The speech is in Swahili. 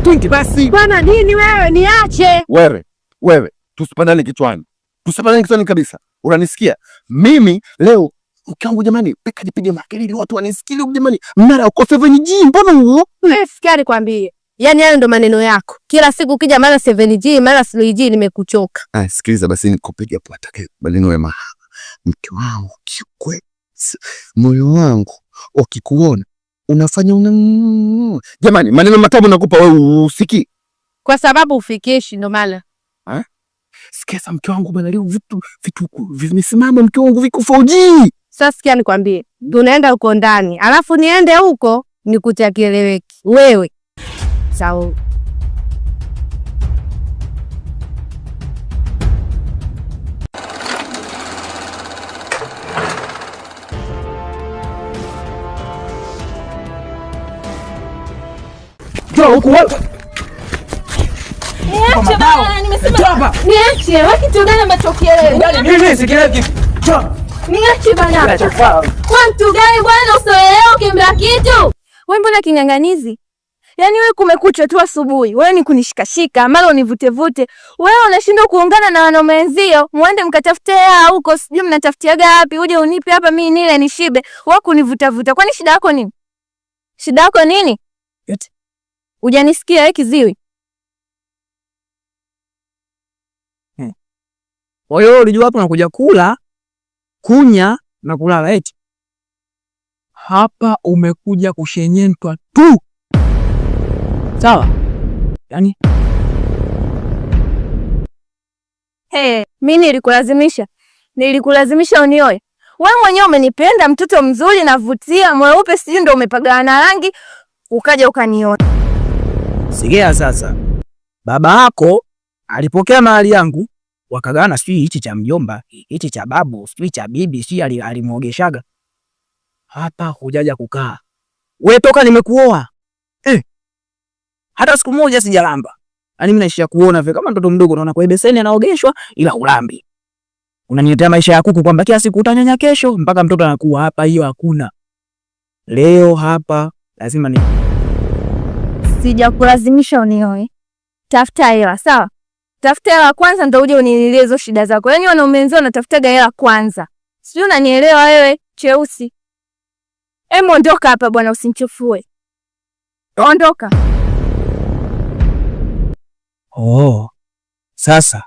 twende basi. Bwana nini wewe, niache. Wewe, tusipandane kichwani. Tusipandane kichwani kabisa. Unanisikia? Mimi leo mke wangu jamani, peka nipige makelele watu wanisikie jamani. Mnara uko 7G mbona huo? Sikia nikwambie. Yaani hayo ndo maneno yako. Kila siku ukija mara 7G, mara 3G nimekuchoka. Sikiliza basi nikupiga hapo atakaye maneno ya mahaba. Mke wangu kikwe. Moyo wangu ukikuona unafanya jamani, maneno matamu nakupa wewe usikii. Kwa sababu ufikishi ndo maana. Sikia mke wangu bwana, leo vitu vimesimama, mke wangu viko 4G. Sasa sikia nikwambie, tunaenda huko ndani. Alafu niende huko nikutakieleweki. Wewe. Sawa. Huku wewe. Niache bwana, nimesema. Niache, wewe kitu gani umechokielewa? Mimi sikielewi. Niache bwana. Kwa mtu gani bwana usielewe kimbia kitu? Wewe mbona king'ang'anizi? Yaani wewe kumekucha tu asubuhi. Wewe ni kunishikashika, mara univute. Wewe unashindwa kuungana na wanaume wenzio. Muende mkatafute hela huko, sijui mnatafutiaga wapi, uje unipe hapa mimi nile nishibe. Wewe kunivuta. Kwani shida yako nini? Shida yako nini? Yote. Hujanisikia wewe kiziwi? Kwa hiyo ulijua hapo unakuja kula, kunya na kulala eti. Hapa umekuja kushenyentwa tu. Sawa? Yaani mimi nilikulazimisha unioe. Wewe mwenyewe umenipenda, mtoto mzuri navutia, mweupe sijui ndio umepagana rangi, ukaja ukanioa. Sikia sasa. Baba yako alipokea mali yangu, wakagawana sijui hichi cha mjomba, hichi cha babu, sijui cha bibi, sijui alimuogeshaga. Hapa hujaja kukaa. Wewe toka nimekuoa. Hata siku moja sijalamba. Yaani mimi naishia kuona vile kama mtoto mdogo naona kwa beseni anaogeshwa ila ulambi. Unaniletea maisha ya kuku kwamba kila siku utanyanya kesho mpaka mtoto anakuwa hapa, hiyo hakuna. Leo hapa lazima ni sijakulazimisha unioe. Tafuta hela, sawa? Tafuta hela kwanza ndio uje unililie hizo shida zako. Yaani wanaume wenzao wanatafutaga hela kwanza. Sio unanielewa wewe, cheusi? Ondoka hapa bwana, usinichafue. Ondoka. Sasa